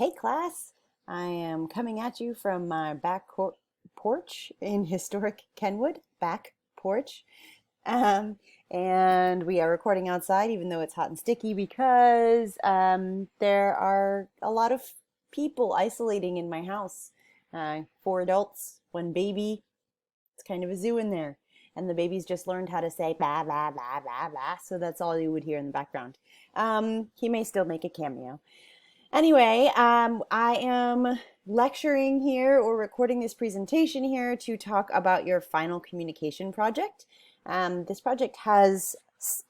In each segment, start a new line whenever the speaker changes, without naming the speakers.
Hey class, I am coming at you from my porch in historic Kenwood, back porch. Um, and we are recording outside even though it's hot and sticky because there are a lot of people isolating in my house. Four adults, one baby. It's kind of a zoo in there. And the baby's just learned how to say blah, blah, blah, blah, blah. So that's all you would hear in the background. He may still make a cameo. Anyway, I am lecturing here or recording this presentation here to talk about your final communication project. This project has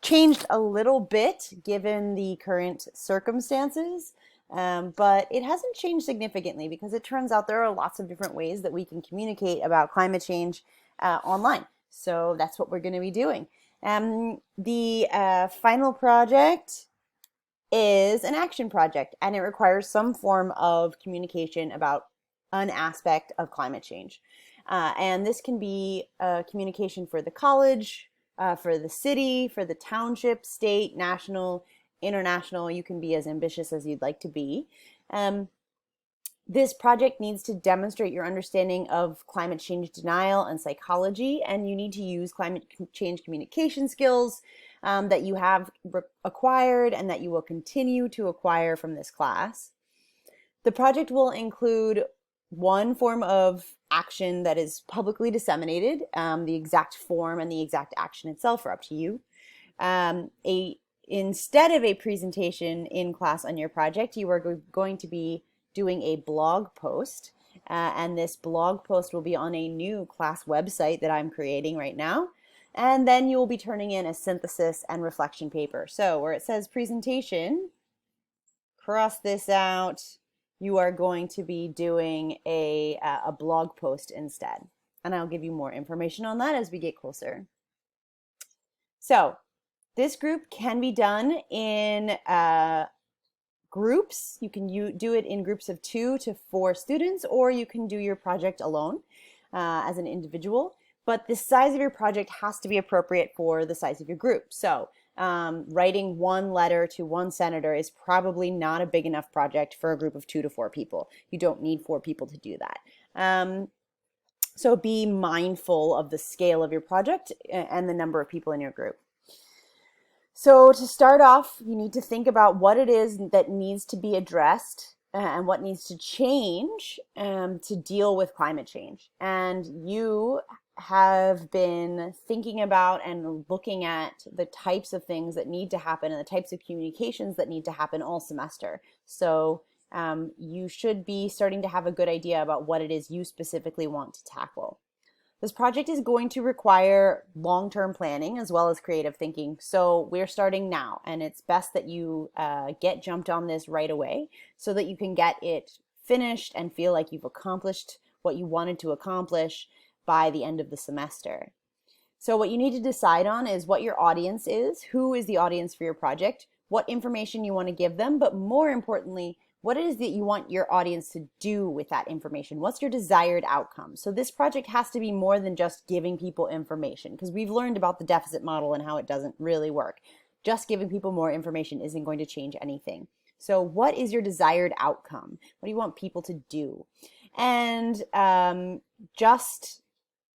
changed a little bit given the current circumstances, but it hasn't changed significantly because it turns out there are lots of different ways that we can communicate about climate change online. So that's what we're going to be doing. The final project is an action project and it requires some form of communication about an aspect of climate change. And this can be communication for the college, for the city, for the township, state, national, international. You can be as ambitious as you'd like to be. This project needs to demonstrate your understanding of climate change denial and psychology, and you need to use climate change communication skills that you have acquired and that you will continue to acquire from this class. The project will include one form of action that is publicly disseminated. The exact form and the exact action itself are up to you. Instead of a presentation in class on your project, you are going to be doing a blog post. And this blog post will be on a new class website that I'm creating right now. And then you will be turning in a synthesis and reflection paper. So where it says presentation, cross this out. You are going to be doing a blog post instead. And I'll give you more information on that as we get closer. So this group can be done in groups. You can do it in groups of 2 to 4 students, or you can do your project alone as an individual. But the size of your project has to be appropriate for the size of your group. So writing one letter to one senator is probably not a big enough project for a group of 2 to 4 people. You don't need 4 people to do that. So be mindful of the scale of your project and the number of people in your group. So to start off, you need to think about what it is that needs to be addressed and what needs to change to deal with climate change. And you have been thinking about and looking at the types of things that need to happen and the types of communications that need to happen all semester. So you should be starting to have a good idea about what it is you specifically want to tackle. This project is going to require long-term planning as well as creative thinking. So we're starting now, and it's best that you get jumped on this right away so that you can get it finished and feel like you've accomplished what you wanted to accomplish by the end of the semester. So what you need to decide on is what your audience is, who is the audience for your project, what information you want to give them, but more importantly, what it is that you want your audience to do with that information. What's your desired outcome? So this project has to be more than just giving people information, because we've learned about the deficit model and how it doesn't really work. Just giving people more information isn't going to change anything. So what is your desired outcome? What do you want people to do? And just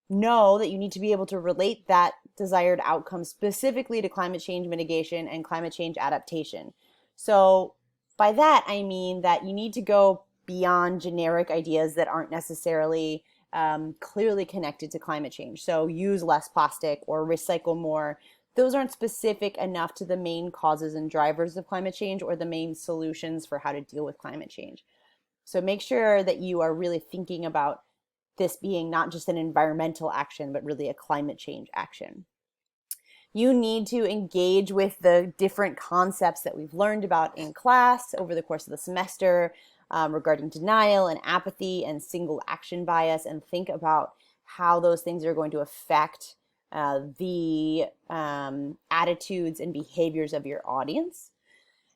know that you need to be able to relate that desired outcome specifically to climate change mitigation and climate change adaptation. So by that, I mean that you need to go beyond generic ideas that aren't necessarily clearly connected to climate change. So use less plastic or recycle more. Those aren't specific enough to the main causes and drivers of climate change or the main solutions for how to deal with climate change. So make sure that you are really thinking about this being not just an environmental action, but really a climate change action. You need to engage with the different concepts that we've learned about in class over the course of the semester regarding denial and apathy and single action bias, and think about how those things are going to affect the attitudes and behaviors of your audience.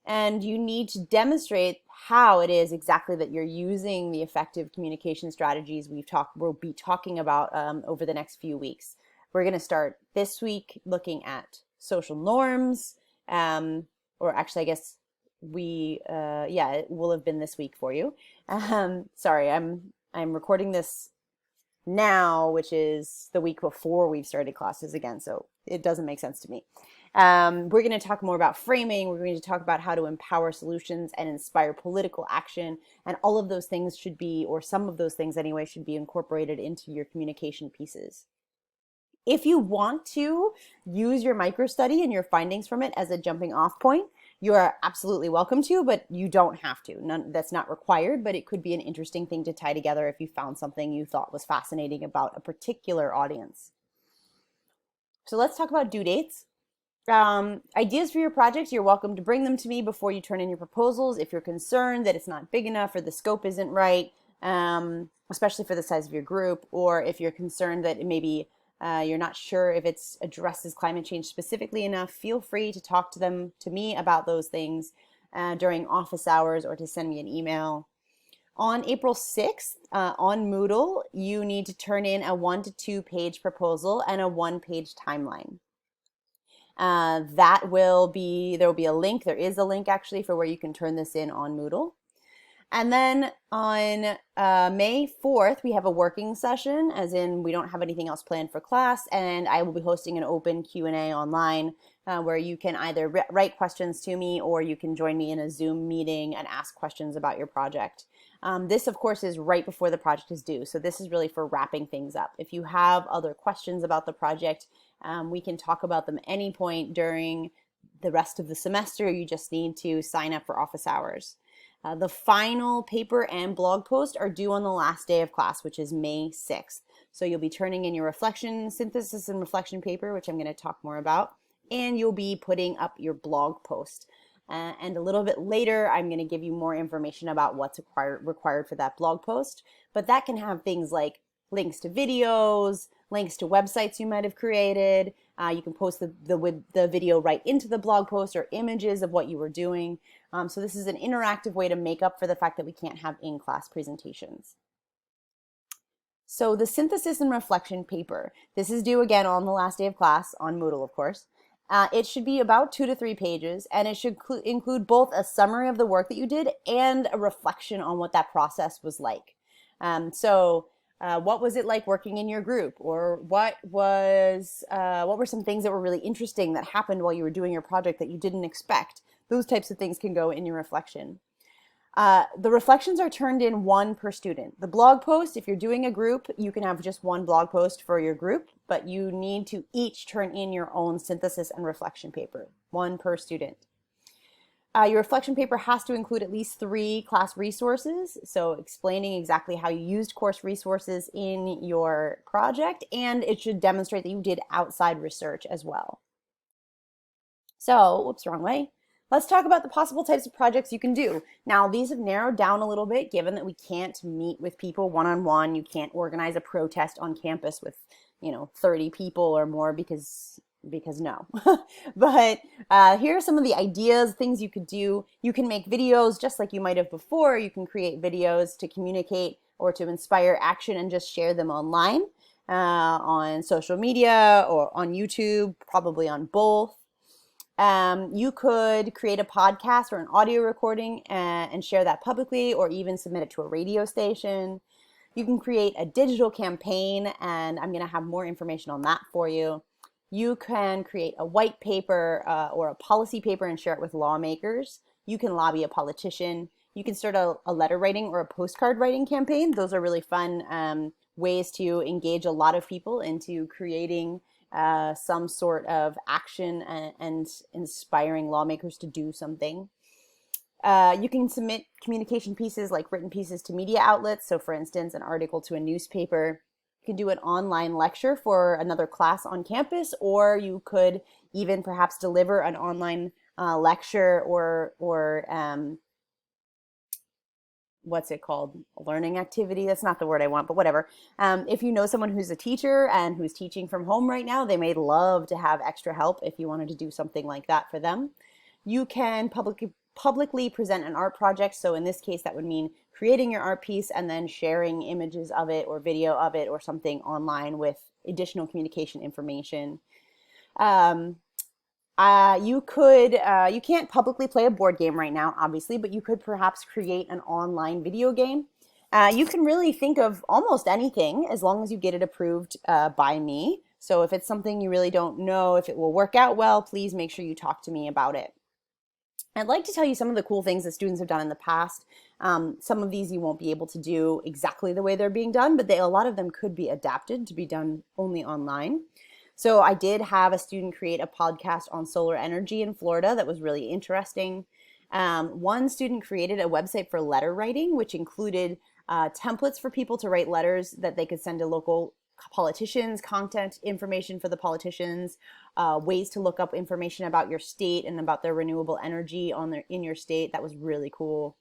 And you need to demonstrate how it is exactly that you're using the effective communication strategies we'll be talking about over the next few weeks. We're going to start this week looking at social norms, or actually, I guess yeah, it will have been this week for you. Sorry, I'm recording this now, which is the week before we've started classes again, so it doesn't make sense to me. We're going to talk more about framing. We're going to talk about how to empower solutions and inspire political action. And all of those things should be, or some of those things anyway, should be incorporated into your communication pieces. If you want to use your microstudy and your findings from it as a jumping off point, you are absolutely welcome to, but you don't have to. That's not required, but it could be an interesting thing to tie together if you found something you thought was fascinating about a particular audience. So let's talk about due dates. Ideas for your projects, you're welcome to bring them to me before you turn in your proposals. If you're concerned that it's not big enough or the scope isn't right, especially for the size of your group, or if you're concerned that maybe you're not sure if it addresses climate change specifically enough, feel free to talk to me about those things during office hours or to send me an email. On April 6th, on Moodle, you need to turn in a 1 to 2 page proposal and a 1-page timeline. There will be a link. There is a link actually for where you can turn this in on Moodle. And then on May 4th, we have a working session, as in we don't have anything else planned for class, and I will be hosting an open Q&A online where you can either write questions to me or you can join me in a Zoom meeting and ask questions about your project. This, of course, is right before the project is due, so this is really for wrapping things up. If you have other questions about the project, we can talk about them any point during the rest of the semester. You just need to sign up for office hours. The final paper and blog post are due on the last day of class, which is May 6th. So you'll be turning in your reflection, synthesis and reflection paper, which I'm going to talk more about, and you'll be putting up your blog post. And a little bit later, I'm going to give you more information about what's required for that blog post. But that can have things like links to videos, links to websites you might have created. You can post the video right into the blog post or images of what you were doing. So this is an interactive way to make up for the fact that we can't have in-class presentations. So the synthesis and reflection paper, this is due again on the last day of class on Moodle, of course. It should be about 2 to 3 pages, and it should include both a summary of the work that you did and a reflection on what that process was like. What was it like working in your group, or what were some things that were really interesting that happened while you were doing your project that you didn't expect? Those types of things can go in your reflection. The reflections are turned in 1 per student. The blog post, if you're doing a group, you can have just 1 blog post for your group, but you need to each turn in your own synthesis and reflection paper, 1 per student. Your reflection paper has to include at least 3 class resources, so explaining exactly how you used course resources in your project, and it should demonstrate that you did outside research as well. So, whoops, wrong way. Let's talk about the possible types of projects you can do. Now, these have narrowed down a little bit, given that we can't meet with people one-on-one. You can't organize a protest on campus with, 30 people or more because no. But here are some of the ideas, things you could do. You can make videos just like you might have before. You can create videos to communicate or to inspire action and just share them online on social media or on YouTube, probably on both. You could create a podcast or an audio recording and share that publicly, or even submit it to a radio station. You can create a digital campaign, and I'm going to have more information on that for you. You can create a white paper or a policy paper and share it with lawmakers. You can lobby a politician. You can start a letter writing or a postcard writing campaign. Those are really fun ways to engage a lot of people into creating some sort of action and inspiring lawmakers to do something. You can submit communication pieces like written pieces to media outlets. So for instance, an article to a newspaper. You can do an online lecture for another class on campus, or you could even perhaps deliver an online lecture or what's it called? A learning activity. That's not the word I want, but whatever. If you know someone who's a teacher and who's teaching from home right now, they may love to have extra help if you wanted to do something like that for them. You can publicly present an art project. So in this case, that would mean creating your art piece and then sharing images of it or video of it or something online with additional communication information. You can't publicly play a board game right now, obviously, but you could perhaps create an online video game. You can really think of almost anything as long as you get it approved by me. So if it's something you really don't know if it will work out well, please make sure you talk to me about it. I'd like to tell you some of the cool things that students have done in the past. Some of these you won't be able to do exactly the way they're being done, but a lot of them could be adapted to be done only online. So I did have a student create a podcast on solar energy in Florida that was really interesting. One student created a website for letter writing, which included templates for people to write letters that they could send to local politicians, content information for the politicians, ways to look up information about your state and about their renewable energy in your state. That was really cool.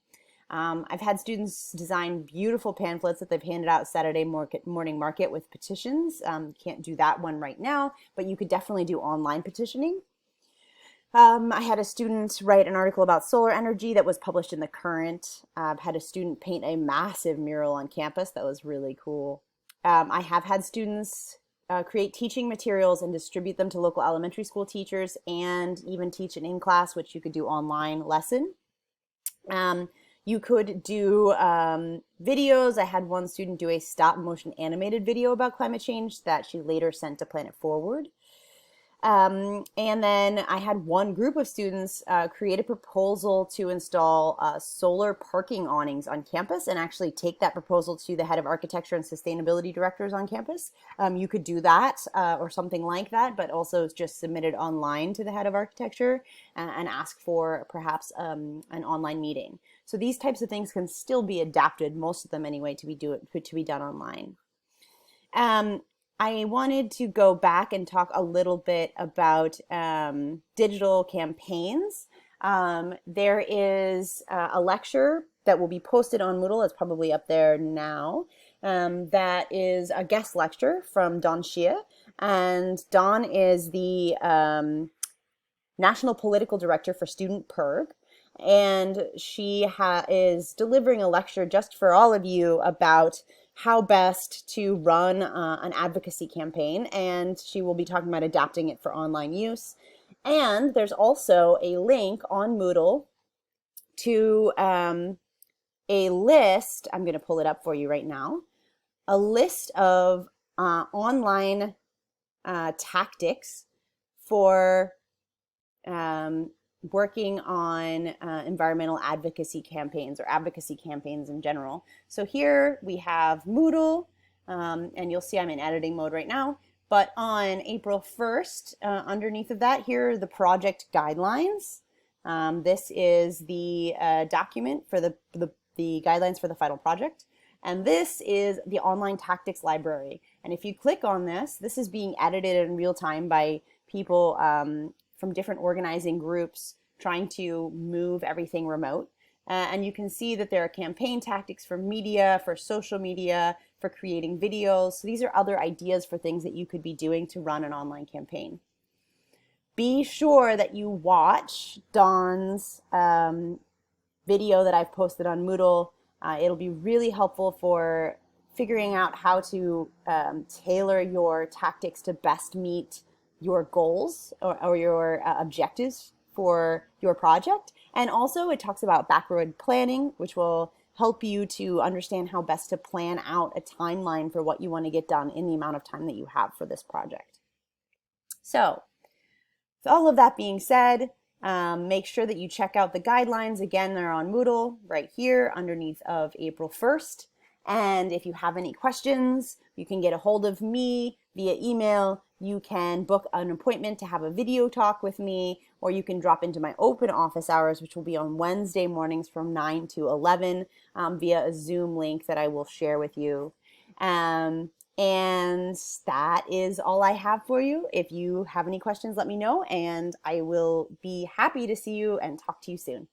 I've had students design beautiful pamphlets that they've handed out Saturday morning market with petitions. Can't do that one right now, but you could definitely do online petitioning. I had a student write an article about solar energy that was published in The Current. I've had a student paint a massive mural on campus that was really cool. I have had students create teaching materials and distribute them to local elementary school teachers and even teach an in-class, which you could do online lesson. You could do videos. I had one student do a stop motion animated video about climate change that she later sent to Planet Forward. And then I had one group of students create a proposal to install solar parking awnings on campus and actually take that proposal to the head of architecture and sustainability directors on campus. You could do that or something like that, but also just submit it online to the head of architecture and ask for perhaps an online meeting. So these types of things can still be adapted, most of them anyway, to be done online. I wanted to go back and talk a little bit about digital campaigns. There is a lecture that will be posted on Moodle. It's probably up there now. That is a guest lecture from Dawn Shia. And Dawn is the National Political Director for Student PIRG. And she is delivering a lecture just for all of you about how best to run an advocacy campaign, and she will be talking about adapting it for online use. And there's also a link on Moodle to a list, I'm going to pull it up for you right now, a list of online tactics for working on environmental advocacy campaigns or advocacy campaigns in general. So here we have Moodle, and you'll see I'm in editing mode right now, but on April 1st, underneath of that, here are the project guidelines. This is the document for the guidelines for the final project. And this is the online tactics library. And if you click on this, this is being edited in real time by people from different organizing groups trying to move everything remote. And you can see that there are campaign tactics for media, for social media, for creating videos. So these are other ideas for things that you could be doing to run an online campaign. Be sure that you watch Dawn's video that I've posted on Moodle. It'll be really helpful for figuring out how to tailor your tactics to best meet your goals or your objectives for your project. And also it talks about backward planning, which will help you to understand how best to plan out a timeline for what you want to get done in the amount of time that you have for this project. So, with all of that being said, make sure that you check out the guidelines. Again, they're on Moodle right here underneath of April 1st. And if you have any questions, you can get a hold of me via email. You can book an appointment to have a video talk with me, or you can drop into my open office hours, which will be on Wednesday mornings from 9 to 11 via a Zoom link that I will share with you. And that is all I have for you. If you have any questions, let me know, and I will be happy to see you and talk to you soon.